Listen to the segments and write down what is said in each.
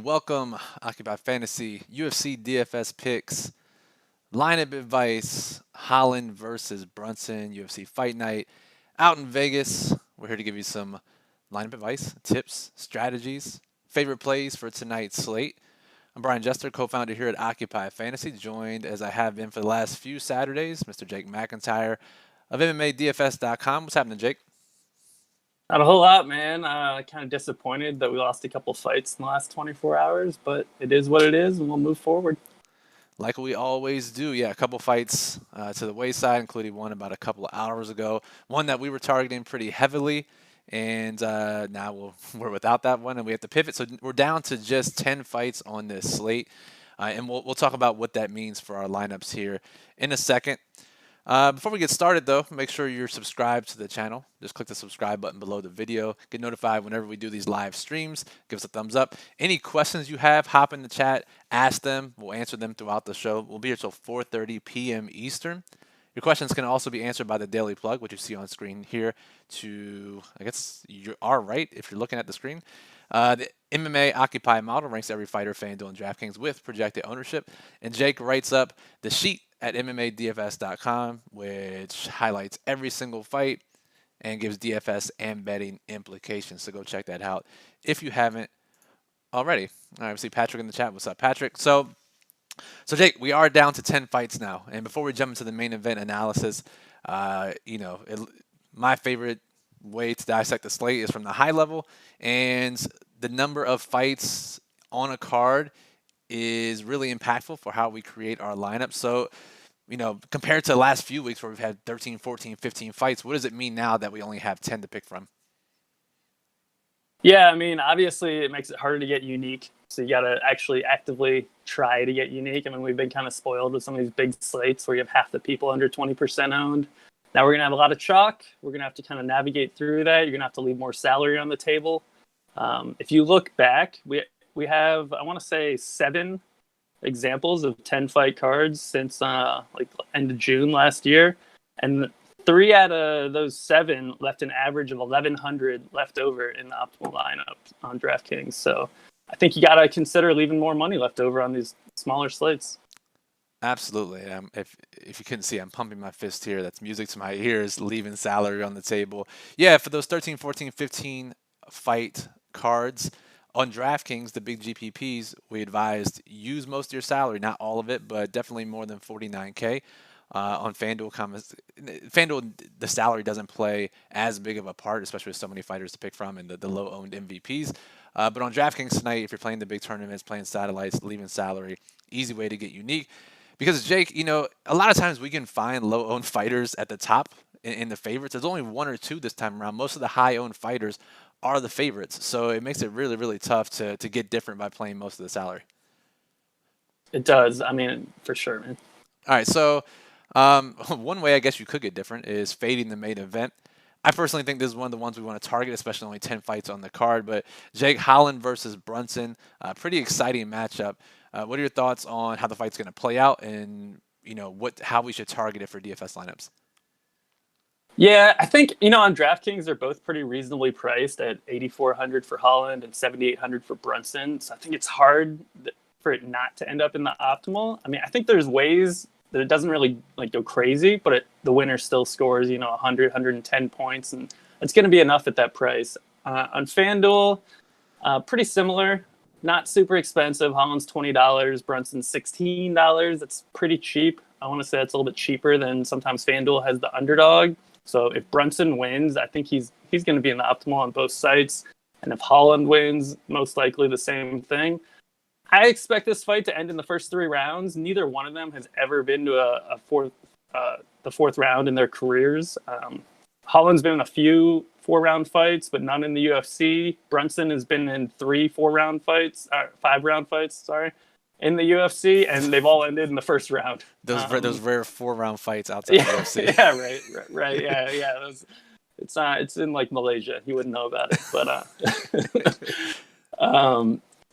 Welcome, Occupy Fantasy, UFC DFS picks, lineup advice, Holland versus Brunson, UFC Fight Night, out in Vegas. We're here to give you some lineup advice, tips, strategies, favorite plays for tonight's slate. I'm Brian Jester, co-founder here at Occupy Fantasy, joined as I have been for the last few Saturdays, Mr. Jake McIntyre of MMADFS.com. What's happening, Jake? Not a whole lot, man. Kind of disappointed that we lost a couple fights in the last 24 hours, but it is what it is, and we'll move forward. Like we always do, yeah, a couple fights to the wayside, including one about a couple of hours ago. One that we were targeting pretty heavily, and now we're without that one, and we have to pivot. So we're down to just 10 fights on this slate, and we'll talk about what that means for our lineups here in a second. Before we get started, though, make sure you're subscribed to the channel. Just click the subscribe button below the video. Get notified whenever we do these live streams. Give us a thumbs up. Any questions you have, hop in the chat, ask them. We'll answer them throughout the show. We'll be here till 4:30 p.m. Eastern. Your questions can also be answered by the daily plug, which you see on screen here to, I guess, you are right if you're looking at the screen. The MMA Occupy model ranks every fighter, FanDuel, and DraftKings with projected ownership. And Jake writes up the sheet at MMADFS.com, which highlights every single fight and gives DFS and betting implications. So go check that out if you haven't already. All right, we see Patrick in the chat. What's up, Patrick? So Jake, we are down to 10 fights now. And before we jump into the main event analysis, my favorite way to dissect the slate is from the high level, and the number of fights on a card is really impactful for how we create our lineup. So, compared to the last few weeks where we've had 13, 14, 15 fights, what does it mean now that we only have 10 to pick from? Yeah, I mean, obviously it makes it harder to get unique. So you got to actually actively try to get unique. I mean, we've been kind of spoiled with some of these big slates where you have half the people under 20% owned. Now we're going to have a lot of chalk. We're going to have to kind of navigate through that. You're going to have to leave more salary on the table. If you look back, we have, I want to say, 7 examples of 10 fight cards since end of June last year. And 3 out of those 7 left an average of 1,100 left over in the optimal lineup on DraftKings. So I think you got to consider leaving more money left over on these smaller slates. Absolutely. If you couldn't see, I'm pumping my fist here. That's music to my ears, leaving salary on the table. Yeah, for those 13, 14, 15 fight cards on DraftKings, the big GPPs, we advised use most of your salary, not all of it, but definitely more than 49K. On FanDuel, the salary doesn't play as big of a part, especially with so many fighters to pick from and the low-owned MVPs. But on DraftKings tonight, if you're playing the big tournaments, playing satellites, leaving salary, easy way to get unique. Because, Jake, a lot of times we can find low-owned fighters at the top in the favorites. There's only 1 or 2 this time around. Most of the high-owned fighters are the favorites. So it makes it really, really tough to get different by playing most of the salary. It does. I mean, for sure, man. All right, so one way I guess you could get different is fading the main event. I personally think this is one of the ones we want to target, especially only 10 fights on the card. But Jake, Holland versus Brunson, pretty exciting matchup. What are your thoughts on how the fight's going to play out, and how we should target it for DFS lineups? Yeah, I think on DraftKings they're both pretty reasonably priced at 8,400 for Holland and 7,800 for Brunson. So I think it's hard for it not to end up in the optimal. I mean, I think there's ways that it doesn't really go crazy, but the winner still scores 100, 110 points, and it's going to be enough at that price. On FanDuel, pretty similar. Not super expensive. Holland's $20, Brunson's $16. That's pretty cheap. I want to say it's a little bit cheaper than sometimes FanDuel has the underdog. So if Brunson wins, I think he's going to be in the optimal on both sites. And if Holland wins, most likely the same thing. I expect this fight to end in the first 3 rounds. Neither one of them has ever been to the fourth round in their careers. Holland's been in a few 4-round fights, but none in the UFC. Brunson has been in 3 5-round fights, in the UFC, and they've all ended in the first round. Those rare 4-round fights outside the UFC. Yeah, right. Yeah. It's in Malaysia. You wouldn't know about it, but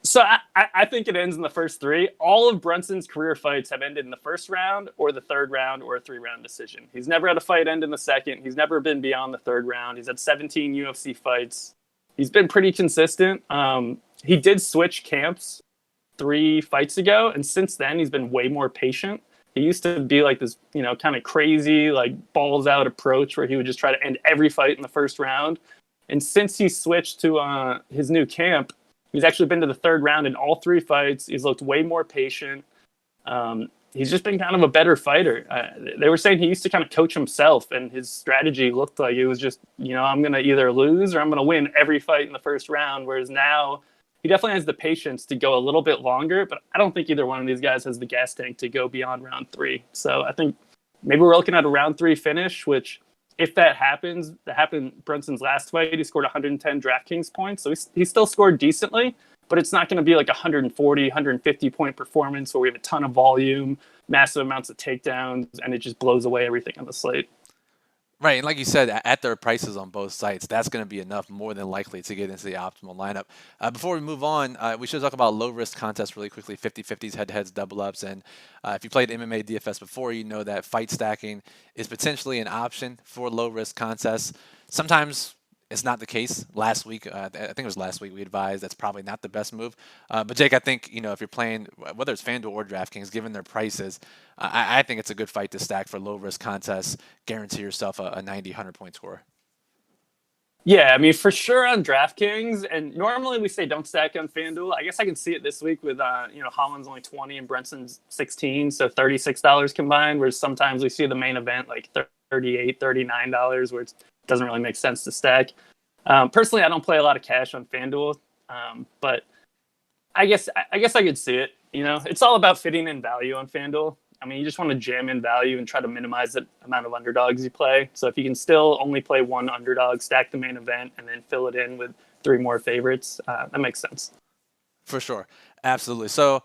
so I think it ends in the first 3. All of Brunson's career fights have ended in the first round or the 3rd round or a 3-round decision. He's never had a fight end in the 2nd. He's never been beyond the 3rd round. He's had 17 UFC fights. He's been pretty consistent. he did switch camps 3 fights ago, and since then he's been way more patient. He used to be like this, kind of crazy, like balls out approach where he would just try to end every fight in the first round. And since he switched to his new camp, he's actually been to the third round in all 3 fights. He's looked way more patient. He's just been kind of a better fighter. They were saying he used to kind of coach himself, and his strategy looked like it was just, I'm going to either lose or I'm going to win every fight in the first round. Whereas now he definitely has the patience to go a little bit longer, but I don't think either one of these guys has the gas tank to go beyond round 3. So I think maybe we're looking at a round 3 finish, which if that happens, that happened Brunson's last fight. He scored 110 DraftKings points. So he still scored decently, but it's not going to be like 140, 150 point performance where we have a ton of volume, massive amounts of takedowns, and it just blows away everything on the slate. Right, and like you said, at their prices on both sites, that's going to be enough, more than likely, to get into the optimal lineup. Before we move on, we should talk about low-risk contests really quickly, 50-50s, head-to-heads, double-ups. And if you played MMA DFS before, you know that fight stacking is potentially an option for low-risk contests. Sometimes it's not the case. Last week, I think it was last week, we advised that's probably not the best move. But Jake, I think, if you're playing, whether it's FanDuel or DraftKings, given their prices, I think it's a good fight to stack for low-risk contests. Guarantee yourself a 90, 100-point score. Yeah, I mean, for sure on DraftKings, and normally we say don't stack on FanDuel. I guess I can see it this week with, Holland's only 20 and Brunson's 16, so $36 combined, whereas sometimes we see the main event like $38, $39, where it doesn't really make sense to stack. Personally, I don't play a lot of cash on FanDuel, but I guess I could see it. It's all about fitting in value on FanDuel. I mean, you just want to jam in value and try to minimize the amount of underdogs you play. So if you can still only play one underdog, stack the main event, and then fill it in with 3 more favorites, that makes sense. For sure. Absolutely. So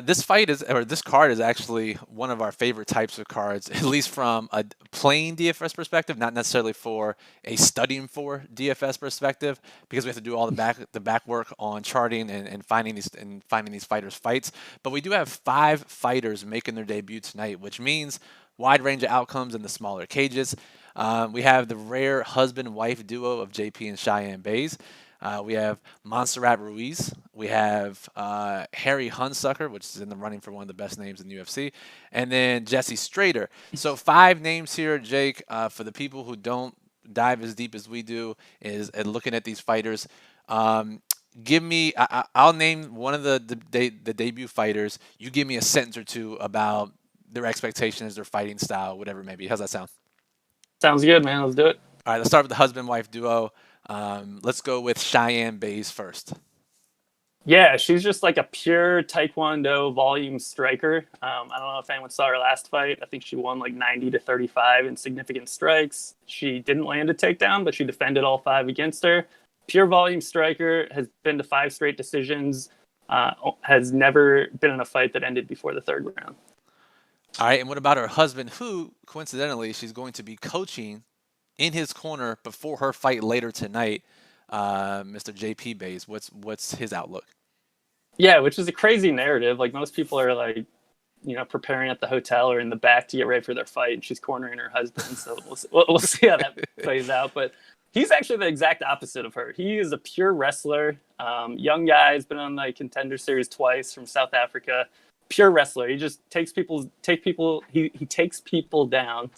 this card is actually one of our favorite types of cards, at least from a plain DFS perspective, not necessarily for a studying for DFS perspective, because we have to do all the back work on charting and finding these fighters' fights. But we do have 5 fighters making their debut tonight, which means wide range of outcomes in the smaller cages. We have the rare husband-wife duo of JP and Cheyenne Bays. We have Montserrat Ruiz. We have Harry Hunsucker, which is in the running for one of the best names in the UFC. And then Jesse Strader. So 5 names here, Jake, for the people who don't dive as deep as we do, is looking at these fighters. Give me, I'll name one of the debut fighters. You give me a sentence or two about their expectations, their fighting style, whatever it may be. How's that sound? Sounds good, man. Let's do it. All right, let's start with the husband-wife duo. Let's go with Cheyenne Bays first. Yeah, she's just like a pure Taekwondo volume striker. I don't know if anyone saw her last fight. I think she won like 90-35 in significant strikes. She didn't land a takedown, but she defended all 5 against her. Pure volume striker, has been to 5 straight decisions, has never been in a fight that ended before the 3rd round. All right, and what about her husband, who, coincidentally, she's going to be coaching in his corner before her fight later tonight, Mr. JP Bays? What's his outlook? Yeah, which is a crazy narrative. Like, most people are like, preparing at the hotel or in the back to get ready for their fight, and she's cornering her husband. So we'll see how that plays out. But he's actually the exact opposite of her. He is a pure wrestler. Young guy, has been on the Contender Series twice, from South Africa. Pure wrestler. He just takes people down.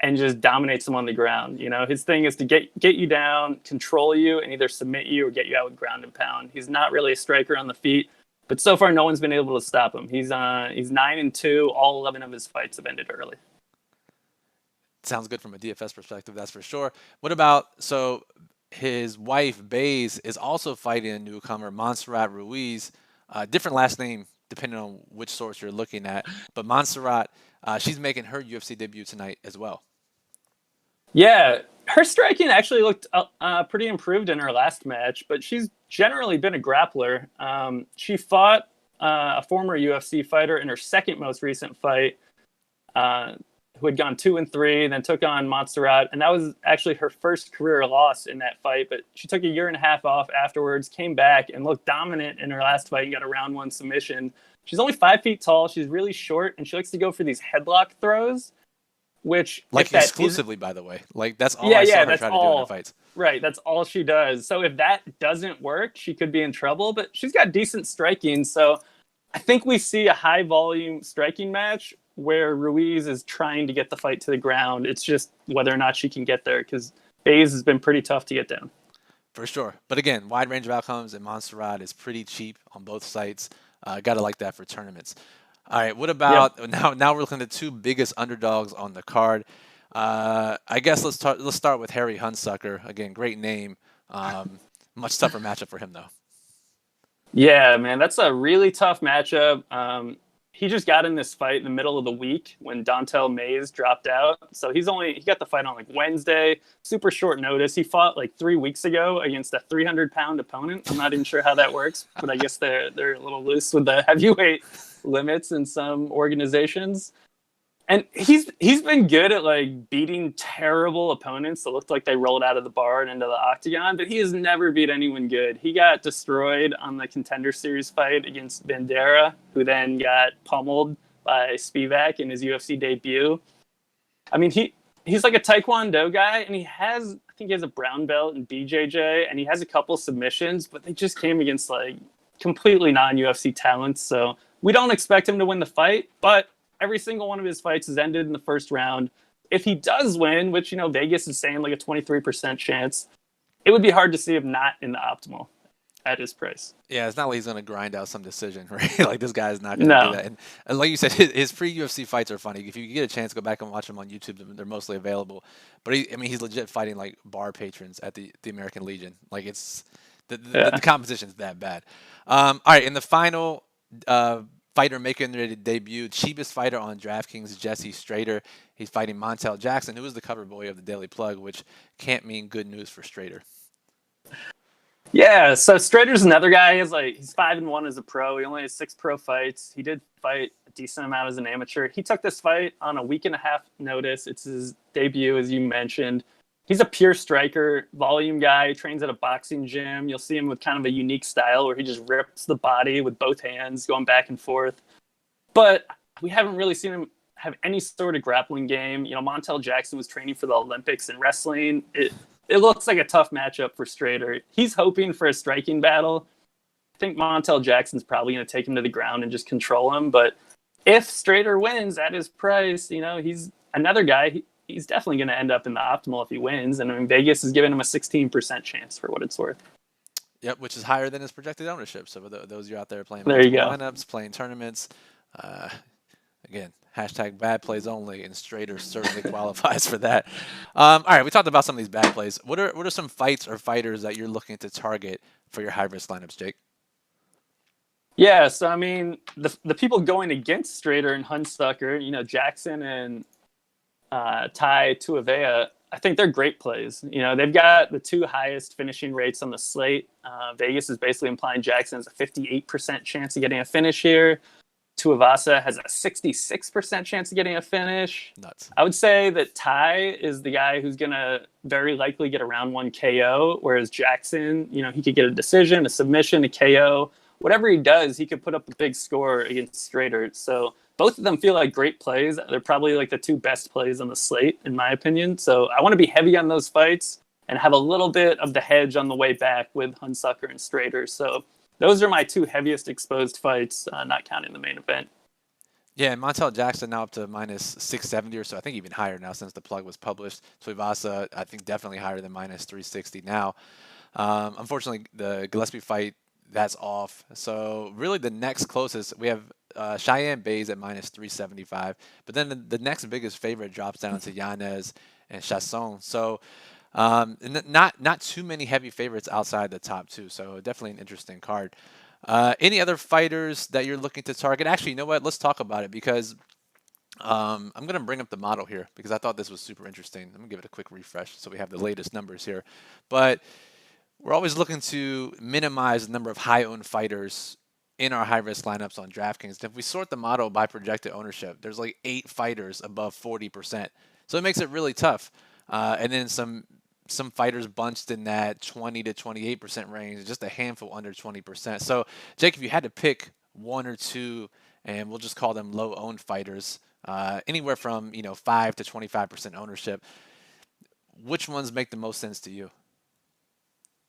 And just dominates them on the ground. His thing is to get you down, control you, and either submit you or get you out with ground and pound. He's not really a striker on the feet, but so far no one's been able to stop him. He's 9-2. All 11 of his fights have ended early. Sounds good from a DFS perspective, that's for sure. What about, so his wife Bays is also fighting a newcomer, Montserrat Ruiz, different last name depending on which source you're looking at, but Montserrat, she's making her UFC debut tonight as well. Yeah, her striking actually looked pretty improved in her last match, but she's generally been a grappler. She fought a former UFC fighter in her second most recent fight, who had gone 2-3, then took on Montserrat, and that was actually her first career loss in that fight. But she took a year and a half off afterwards, came back, and looked dominant in her last fight and got a round 1 submission. She's only 5 feet tall. She's really short, and she likes to go for these headlock throws. which Like if that is exclusively, by the way. Like that's all yeah, I saw yeah, her that's try to do in her all. fights. Right, that's all she does. So if that doesn't work, she could be in trouble. But she's got decent striking, so I think we see a high volume striking match where Ruiz is trying to get the fight to the ground. It's just whether or not she can get there because Baze has been pretty tough to get down. For sure. But again, wide range of outcomes, and Montserrat is pretty cheap on both sites. Gotta like that for tournaments. All right, what Yep. about now? Now we're looking at the two biggest underdogs on the card. I guess let's start with Harry Hunsucker. Again, great name. Much tougher matchup for him though. Yeah, man, that's a really tough matchup. He just got in this fight in the middle of the week when Dontel Mays dropped out. So he got the fight on like Wednesday, super short notice. He fought like 3 weeks ago against a 300-pound opponent. I'm not even sure how that works, but I guess they're a little loose with the heavyweight limits in some organizations. And he's been good at like beating terrible opponents that looked like they rolled out of the bar and into the octagon, but he has never beat anyone good. He got destroyed on the Contender Series fight against Bandera, who then got pummeled by Spivak in his UFC debut. I mean, he's like a Taekwondo guy, and I think he has a brown belt in BJJ, and he has a couple submissions, but they just came against like completely non-UFC talents. So we don't expect him to win the fight, but every single one of his fights has ended in the first round. If he does win, which, Vegas is saying like a 23% chance, it would be hard to see him not in the optimal at his price. Yeah, it's not like he's going to grind out some decision, right? Like this guy's not going to do No. that. And like you said, his pre-UFC fights are funny. If you get a chance, go back and watch them on YouTube. They're mostly available. But he's legit fighting like bar patrons at the American Legion. Like it's the competition's that bad. All right, in the final fighter making their debut, cheapest fighter on DraftKings, Jesse Strader. He's fighting Montel Jackson, who is the cover boy of the Daily Plug, which can't mean good news for Strader. Yeah, so Strader's another guy. He's 5-1 as a pro. He only has 6 pro fights. He did fight a decent amount as an amateur. He took this fight on a week and a half notice. It's his debut, as you mentioned. He's a pure striker, volume guy, trains at a boxing gym. You'll see him with kind of a unique style where he just rips the body with both hands, going back and forth. But we haven't really seen him have any sort of grappling game. Montel Jackson was training for the Olympics in wrestling. It looks like a tough matchup for Strader. He's hoping for a striking battle. I think Montel Jackson's probably going to take him to the ground and just control him. But if Strader wins at his price, he's another guy. He's definitely going to end up in the optimal if he wins. And I mean, Vegas is giving him a 16% chance for what it's worth. Yep, which is higher than his projected ownership. So for those of you out there playing there you go. lineups, playing tournaments, again, hashtag bad plays only, and Strader certainly qualifies for that. All right, we talked about some of these bad plays. What are some fights or fighters that you're looking to target for your high-risk lineups, Jake? Yeah, so I mean, the people going against Strader and Hunsucker, Jackson and Tai Tuivasa, I think they're great plays. They've got the 2 highest finishing rates on the slate. Vegas is basically implying Jackson has a 58% chance of getting a finish here. Tuivasa has a 66% chance of getting a finish. Nuts. I would say that Tai is the guy who's going to very likely get a round 1 KO, whereas Jackson, he could get a decision, a submission, a KO. Whatever he does, he could put up a big score against Strader. So both of them feel like great plays. They're probably like the 2 best plays on the slate, in my opinion. So I want to be heavy on those fights and have a little bit of the hedge on the way back with Hunsucker and Strader. So those are my 2 heaviest exposed fights, not counting the main event. Yeah, and Montel Jackson now up to minus 670 or so. I think even higher now since the plug was published. Tuivasa, I think definitely higher than minus 360 now. Unfortunately, the Gillespie fight, that's off. So really the next closest, we have Cheyenne Bays at minus 375. But then the next biggest favorite drops down to Yanez and Chasson. So not too many heavy favorites outside the top 2. So definitely an interesting card. Any other fighters that you're looking to target? Actually, you know what? Let's talk about it because I'm going to bring up the model here because I thought this was super interesting. I'm going to give it a quick refresh so we have the latest numbers here. But we're always looking to minimize the number of high-owned fighters in our high-risk lineups on DraftKings. If we sort the model by projected ownership, there's like 8 fighters above 40%. So it makes it really tough. And then some fighters bunched in that 20 to 28% range, just a handful under 20%. So, Jake, if you had to pick 1 or 2, and we'll just call them low-owned fighters anywhere from 5 to 25% ownership. Which ones make the most sense to you?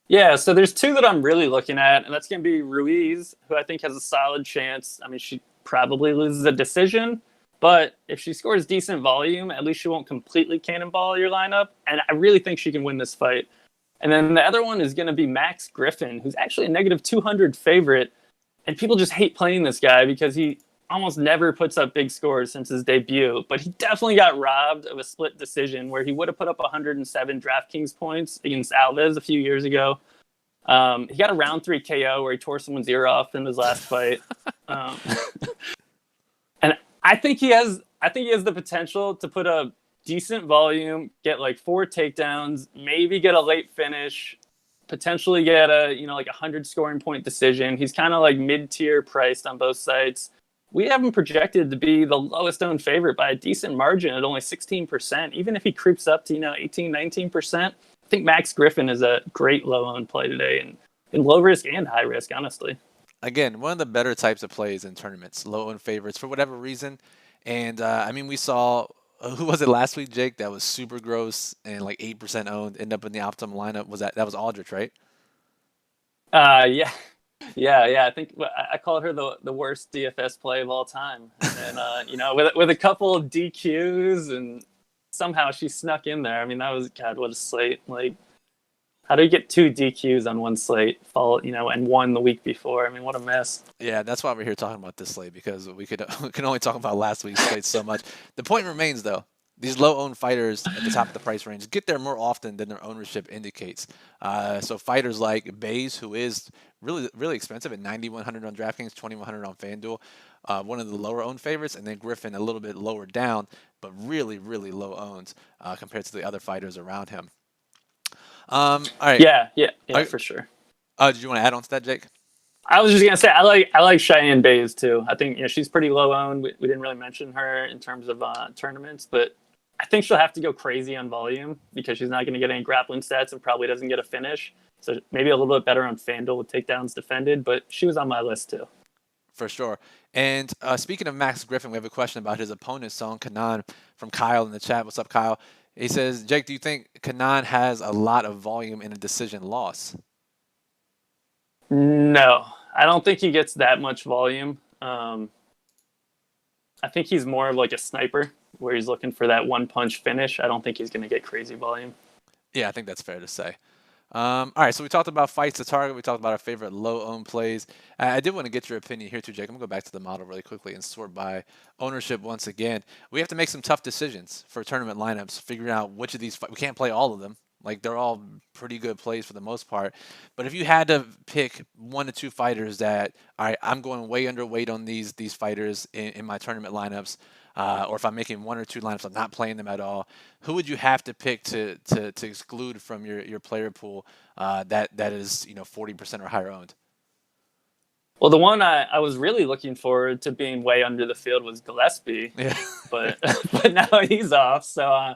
Yeah, so there's two that I'm really looking at, and that's going to be Ruiz, who I think has a solid chance. I mean, she probably loses a decision, but if she scores decent volume, at least she won't completely cannonball your lineup. And I really think she can win this fight. And then the other one is going to be Max Griffin, who's actually a negative 200 favorite. And people just hate playing this guy because he almost never puts up big scores since his debut. But he definitely got robbed of a split decision where he would have put up 107 DraftKings points against Alves a few years ago. He got a round 3 KO where he tore someone's ear off in his last fight. And I think he has the potential to put up decent volume, get like 4 takedowns, maybe get a late finish, potentially get a 100 scoring point decision. He's kind of like mid-tier priced on both sites. We have him projected to be the lowest owned favorite by a decent margin at only 16%. Even if he creeps up to 18, 19%, I think Max Griffin is a great low owned play today, and in low risk and high risk, honestly. Again, one of the better types of plays in tournaments, low owned favorites for whatever reason. And I mean, we saw who was it last week, Jake? That was super gross and like 8% owned. End up in the optimal lineup. That was Aldrich, right? Yeah. Yeah. I think I called her the worst DFS play of all time. And with a couple of DQs, and somehow she snuck in there. I mean, that was, God, what a slate! Like, how do you get 2 DQs on one slate? And one the week before. I mean, what a mess. Yeah, that's why we're here talking about this slate, because we can only talk about last week's slate so much. The point remains, though, these low-owned fighters at the top of the price range get there more often than their ownership indicates. So fighters like Bays, who is really, really expensive at 9,100 on DraftKings, 2,100 on FanDuel, one of the lower-owned favorites, and then Griffin a little bit lower down, but really, really low owned compared to the other fighters around him. All right. Yeah, for sure. Did you want to add on to that, Jake? I was just gonna say I like Cheyenne Bays too. I think she's pretty low owned. We didn't really mention her in terms of tournaments, but I think she'll have to go crazy on volume because she's not going to get any grappling stats and probably doesn't get a finish. So maybe a little bit better on FanDuel with takedowns defended, but she was on my list too. For sure. And speaking of Max Griffin, we have a question about his opponent, Song Kanan, from Kyle in the chat. What's up, Kyle? He says, Jake, do you think Kanan has a lot of volume in a decision loss? No, I don't think he gets that much volume. I think he's more of like a sniper where he's looking for that one punch finish. I don't think he's going to get crazy volume. Yeah, I think that's fair to say. All right, so we talked about fights to target. We talked about our favorite low-owned plays. I did want to get your opinion here too, Jake. I'm going to go back to the model really quickly and sort by ownership once again. We have to make some tough decisions for tournament lineups, figuring out which of these we can't play all of them. Like, they're all pretty good plays for the most part. But if you had to pick 1 to 2 fighters that, all right, I'm going way underweight on these fighters in my tournament lineups, or if I'm making 1 or 2 lineups, I'm not playing them at all, who would you have to pick to exclude from your player pool that is 40% or higher owned? Well, the one I was really looking forward to being way under the field was Gillespie, Yeah. but now he's off. So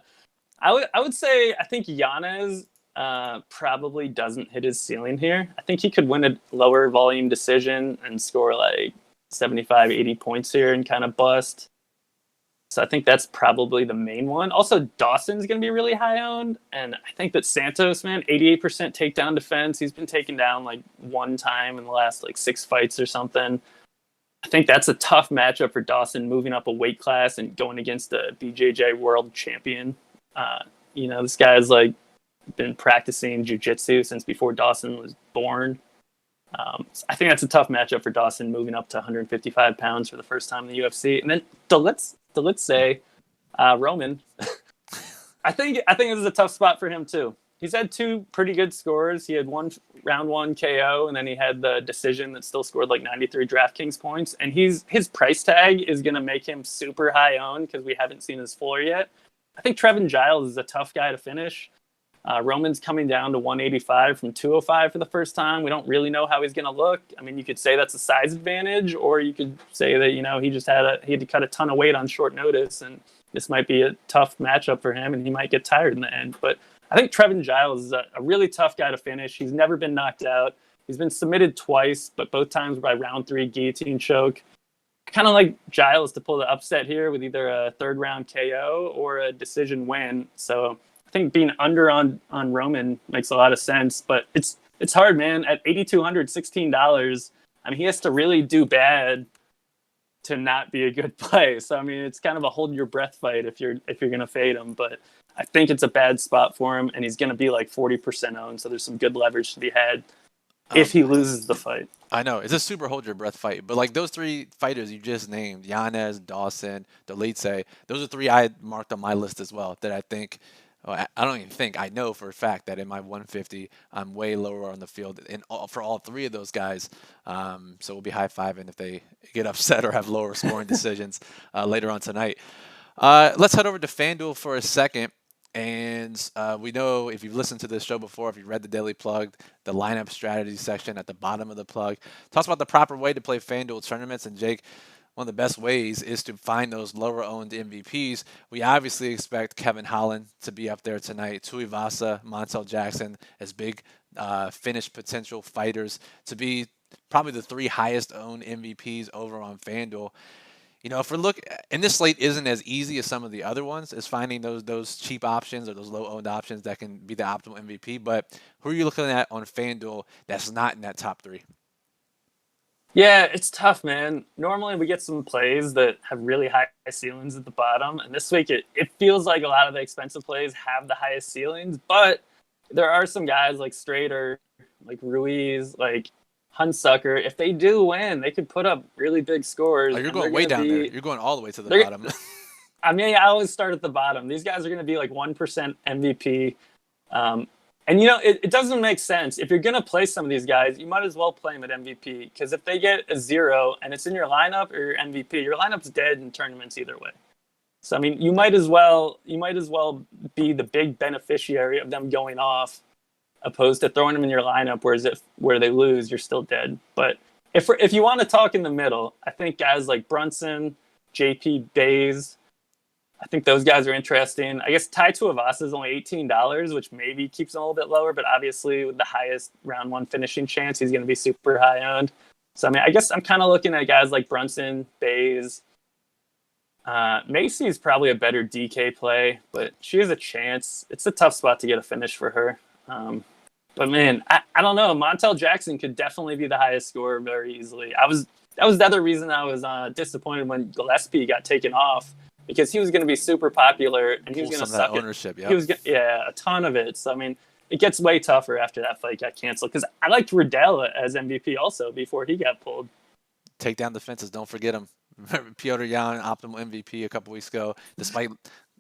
I would say I think Yanez probably doesn't hit his ceiling here. I think he could win a lower volume decision and score like 75, 80 points here and kind of bust. So I think that's probably the main one. Also, Dawson's going to be really high owned. And I think that Santos, man, 88% takedown defense. He's been taken down like 1 time in the last like 6 fights or something. I think that's a tough matchup for Dawson, moving up a weight class and going against the BJJ world champion. This guy's like been practicing jiu-jitsu since before Dawson was born. So I think that's a tough matchup for Dawson, moving up to 155 pounds for the first time in the UFC. And then let's say Roman. I think this is a tough spot for him too. He's had 2 pretty good scores. He had round 1 KO, and then he had the decision that still scored like 93 DraftKings points. And his price tag is going to make him super high owned because we haven't seen his floor yet. I think Trevin Giles is a tough guy to finish. Roman's coming down to 185 from 205 for the first time. We don't really know how he's going to look. I mean, you could say that's a size advantage, or you could say that, he had to cut a ton of weight on short notice, and this might be a tough matchup for him, and he might get tired in the end. But I think Trevin Giles is a really tough guy to finish. He's never been knocked out. He's been submitted twice, but both times by round 3 guillotine choke. kind of like Giles to pull the upset here with either a third round KO or a decision win. So I think being under on Roman makes a lot of sense, but it's hard, man. At $8,200, $16, I mean, he has to really do bad to not be a good play. So I mean, it's kind of a hold your breath fight if you're gonna fade him. But I think it's a bad spot for him, and he's gonna be like 40% owned. So there's some good leverage to be had if he loses the fight. I know it's a super hold your breath fight, but like those three fighters you just named, Yanez, Dawson, Dolitze, those are three I had marked on my list as well that I think. Well, I don't even think. I know for a fact that in my 150, I'm way lower on the field for all three of those guys. So we'll be high-fiving if they get upset or have lower scoring decisions later on tonight. Let's head over to FanDuel for a second. And we know if you've listened to this show before, if you've read the Daily Plug, the lineup strategy section at the bottom of the plug talks about the proper way to play FanDuel tournaments. And Jake, one of the best ways is to find those lower-owned MVPs. We obviously expect Kevin Holland to be up there tonight, Tuivasa, Montel Jackson as big finish potential fighters to be probably the three highest-owned MVPs over on FanDuel. You know, if we're and this slate isn't as easy as some of the other ones, is finding those cheap options or those low-owned options that can be the optimal MVP. But who are you looking at on FanDuel that's not in that top three? Yeah, it's tough, man. Normally we get some plays that have really high ceilings at the bottom, and this week it feels like a lot of the expensive plays have the highest ceilings, but there are some guys like Strader, like Ruiz, like Hunsucker. If they do win, they could put up really big scores. Oh, you're going way down there. You're going all the way to the bottom. I mean, I always start at the bottom. These guys are going to be like 1% MVP. And, you know, it doesn't make sense. If you're going to play some of these guys, you might as well play them at MVP. Because if they get a 0 and it's in your lineup or your MVP, your lineup's dead in tournaments either way. So, I mean, you might as well be the big beneficiary of them going off opposed to throwing them in your lineup, whereas where they lose, you're still dead. But if you want to talk in the middle, I think guys like Brunson, JP Bays, I think those guys are interesting. I guess Tai Tuivasa is only $18, which maybe keeps him a little bit lower, but obviously with the highest round one finishing chance, he's going to be super high owned. So, I mean, I guess I'm kind of looking at guys like Brunson, Bays. Macy's probably a better DK play, but she has a chance. It's a tough spot to get a finish for her. But man, I don't know. Montel Jackson could definitely be the highest scorer very easily. That was the other reason I was disappointed when Gillespie got taken off, because he was going to be super popular and he was going to suck ownership. He was a ton of it. So I mean, it gets way tougher after that fight got canceled, because I liked Riddell as MVP also before he got pulled. Take down defenses. Don't forget him. Piotr Yan, optimal MVP a couple weeks ago, despite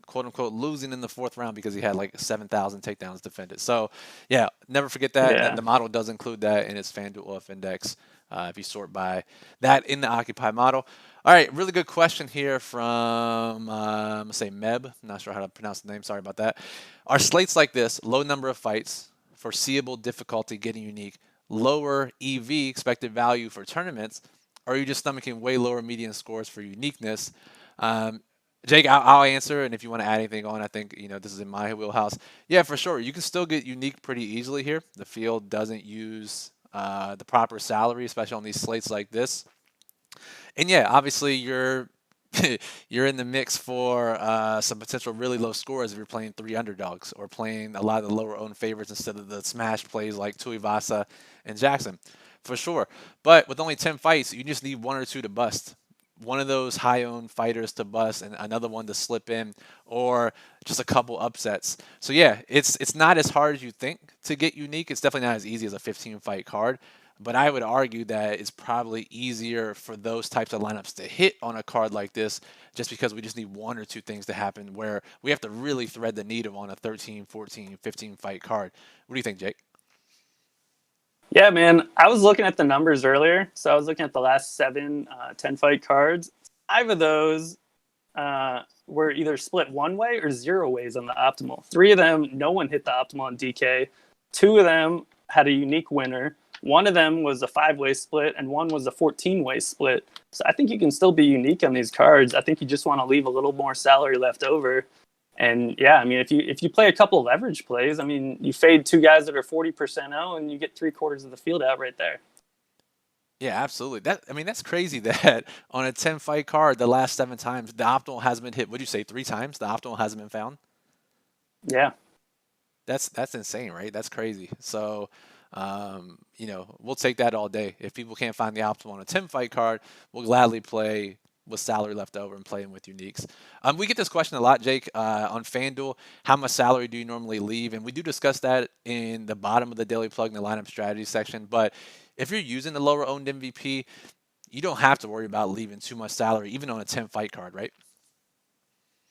quote unquote losing in the fourth round because he had like 7,000 takedowns defended. So yeah, never forget that. Yeah. The model does include that in its FanDuel OF index if you sort by that in the Occupy model. All right, really good question here from, I'm going to say Meb. I'm not sure how to pronounce the name. Sorry about that. Are slates like this, low number of fights, foreseeable difficulty getting unique, lower EV, expected value for tournaments, or are you just stomaching way lower median scores for uniqueness? Jake, I'll answer, and if you want to add anything on, I think this is in my wheelhouse. Yeah, for sure. You can still get unique pretty easily here. The field doesn't use the proper salary, especially on these slates like this. And yeah, obviously you're in the mix for some potential really low scores if you're playing three underdogs or playing a lot of the lower owned favorites instead of the smash plays like Tuivasa and Jackson, for sure. But with only 10 fights, you just need one or two to bust. One of those high-owned fighters to bust and another one to slip in, or just a couple upsets. So yeah, it's not as hard as you think to get unique. It's definitely not as easy as a 15-fight card. But I would argue that it's probably easier for those types of lineups to hit on a card like this, just because we just need one or two things to happen where we have to really thread the needle on a 13, 14, 15-fight card. What do you think, Jake? Yeah, man. I was looking at the numbers earlier. So I was looking at the last 7 10-fight cards. 5 of those were either split one way or 0 ways on the optimal. 3 of them, no one hit the optimal on DK. 2 of them had a unique winner. 1 of them was a 5-way split, and 1 was a 14-way split. So I think you can still be unique on these cards. I think you just want to leave a little more salary left over. And yeah, I mean, if you play a couple of leverage plays, I mean, you fade 2 guys that are 40% owned, and you get 3/4 of the field out right there. Yeah, absolutely. That's crazy that on a 10 fight card, the last 7 times the optimal hasn't been hit. Would you say 3 times the optimal hasn't been found? Yeah. That's insane, right? That's crazy. So, we'll take that all day. If people can't find the optimal on a 10 fight card, we'll gladly play with salary left over and playing with uniques. We get this question a lot, Jake, on FanDuel. How much salary do you normally leave? And we do discuss that in the bottom of the daily plug in the lineup strategy section. But if you're using the lower owned MVP, you don't have to worry about leaving too much salary, even on a 10 fight card, right?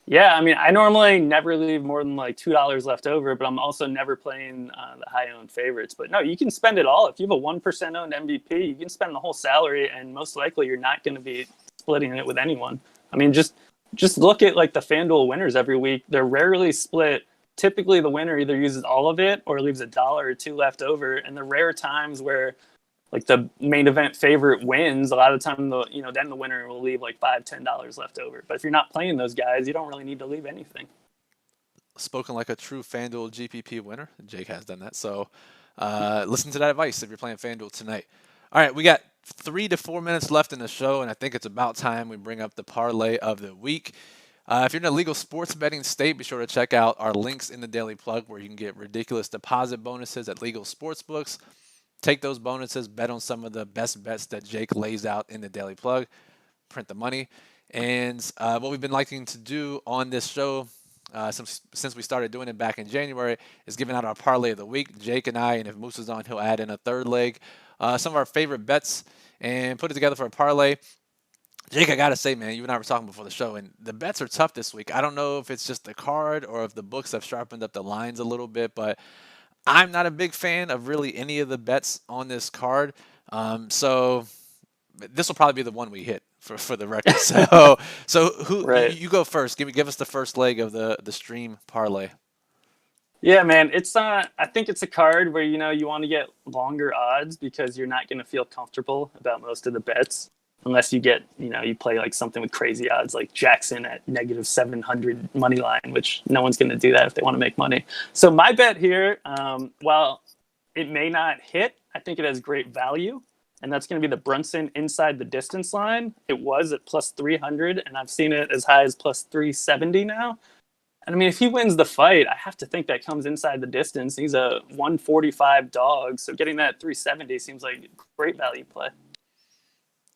Yeah, I mean, I normally never leave more than like $2 left over, but I'm also never playing the high-owned favorites. But no, you can spend it all. If you have a 1% owned MVP, you can spend the whole salary, and most likely you're not going to be splitting it with anyone. I mean, just look at like the FanDuel winners every week. They're rarely split. Typically, the winner either uses all of it or leaves $1 or $2 left over. And the rare times where like the main event favorite wins, a lot of the time then the winner will leave like $5-10 left over. But if you're not playing those guys, you don't really need to leave anything. Spoken like a true FanDuel GPP winner. Jake has done that. So listen to that advice if you're playing FanDuel tonight. All right, we got 3 to 4 minutes left in the show, and I think it's about time we bring up the parlay of the week. If you're in a legal sports betting state, be sure to check out our links in the daily plug where you can get ridiculous deposit bonuses at legal sports books. Take those bonuses, bet on some of the best bets that Jake lays out in the daily plug, print the money. And what we've been liking to do on this show since we started doing it back in January is giving out our parlay of the week. Jake and I, and if Moose is on, he'll add in a third leg, some of our favorite bets and put it together for a parlay. Jake, I got to say, man, you and I were talking before the show, and the bets are tough this week. I don't know if it's just the card or if the books have sharpened up the lines a little bit, but I'm not a big fan of really any of the bets on this card. So this will probably be the one we hit for the record. So who Right. you go first? Give us the first leg of the stream parlay. Yeah, man. It's I think it's a card where you want to get longer odds because you're not going to feel comfortable about most of the bets unless you get you play like something with crazy odds like Jackson at -700 money line, which no one's going to do that if they want to make money. So my bet here, while it may not hit, I think it has great value, and that's going to be the Brunson inside the distance line. It was at +300, and I've seen it as high as +370 now. And I mean, if he wins the fight, I have to think that comes inside the distance. He's a 145 dog, so getting that 370 seems like a great value play.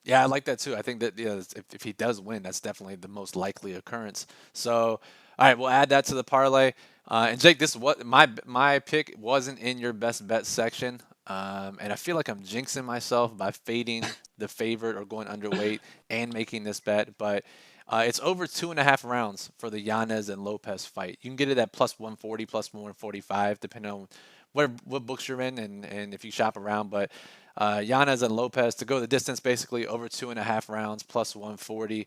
Yeah, I like that too. I think that if he does win, that's definitely the most likely occurrence. So, all right, we'll add that to the parlay. And Jake, this what my pick wasn't in your best bet section, and I feel like I'm jinxing myself by fading the favorite or going underweight and making this bet. But it's over 2.5 rounds for the Yanez and Lopez fight. You can get it at +140, +145, depending on what books you're in and if you shop around. But Yanez and Lopez to go the distance, basically over 2.5 rounds, +140.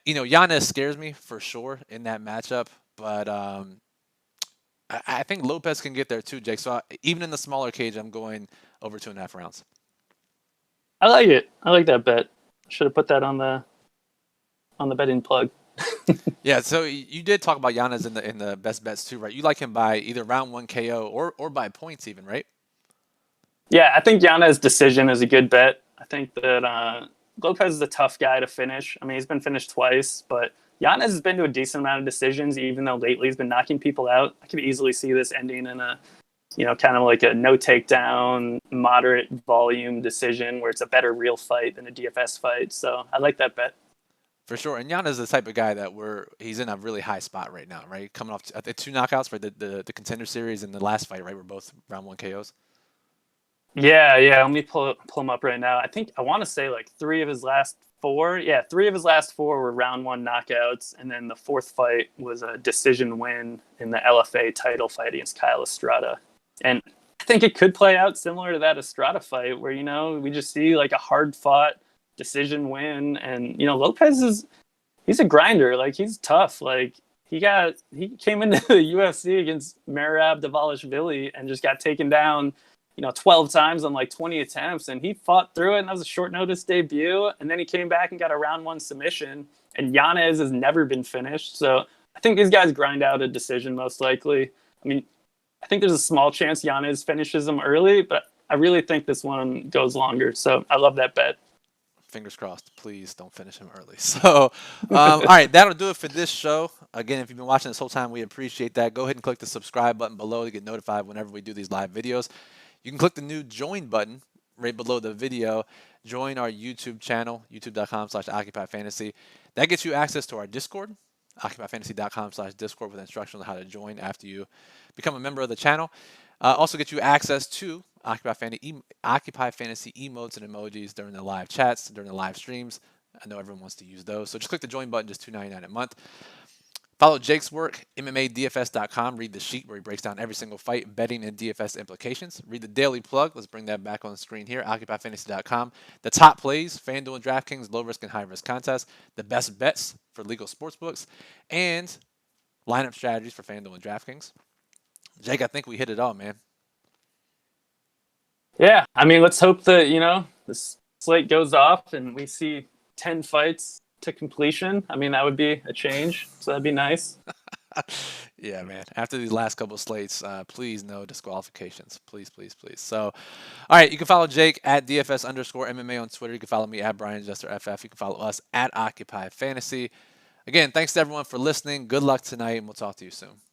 Yanez scares me for sure in that matchup, but I think Lopez can get there too, Jake. So even in the smaller cage, I'm going over 2.5 rounds. I like it. I like that bet. Should have put that on the betting plug. Yeah, so you did talk about Yanez in the best bets too, right? You like him by either round 1 KO or by points even, right? Yeah, I think Yanez decision is a good bet. I think that Lopez is a tough guy to finish. I mean, he's been finished twice, but Yanez has been to a decent amount of decisions, even though lately he's been knocking people out. I could easily see this ending in a, kind of like a no takedown, moderate volume decision where it's a better real fight than a DFS fight. So I like that bet. For sure. And Yanez is the type of guy that he's in a really high spot right now, right? Coming off I think 2 knockouts for the contender series in the last fight, right? We're both round 1 KOs. Yeah. Let me pull him up right now. I want to say like 3 of his last 4. Yeah, 3 of his last 4 were round 1 knockouts, and then the 4th fight was a decision win in the LFA title fight against Kyle Estrada. And I think it could play out similar to that Estrada fight where, we just see like a hard-fought decision win. And, Lopez he's a grinder. Like, he's tough. Like, he came into the UFC against Merab Dvalishvili and just got taken down 12 times on like 20 attempts, and he fought through it, and that was a short notice debut, and then he came back and got a round 1 submission, and Yanez has never been finished. So I think these guys grind out a decision most likely. I mean, I think there's a small chance Yanez finishes him early, but I really think this one goes longer. So I love that bet. Fingers crossed. Please don't finish him early. So, all right, that'll do it for this show. Again, if you've been watching this whole time, we appreciate that. Go ahead and click the subscribe button below to get notified whenever we do these live videos. You can click the new join button right below the video. Join our YouTube channel, youtube.com/OccupyFantasy. That gets you access to our Discord, OccupyFantasy.com/Discord, with instructions on how to join after you become a member of the channel. Also get you access to Occupy Fantasy emotes and emojis during the live chats, during the live streams. I know everyone wants to use those. So just click the join button, just $2.99 a month. Follow Jake's work, MMADFS.com. Read the sheet where he breaks down every single fight, betting, and DFS implications. Read the daily plug. Let's bring that back on the screen here, OccupyFantasy.com. The top plays, FanDuel and DraftKings, low risk and high risk contests. The best bets for legal sportsbooks. And lineup strategies for FanDuel and DraftKings. Jake, I think we hit it all, man. Yeah, I mean, let's hope that, this slate goes off and we see 10 fights to completion. I mean, that would be a change, so that'd be nice. Yeah, man. After these last couple of slates, please no disqualifications. Please, please, please. So, all right, you can follow Jake at DFS_MMA on Twitter. You can follow me at BrianJesterFF. You can follow us at Occupy Fantasy. Again, thanks to everyone for listening. Good luck tonight, and we'll talk to you soon.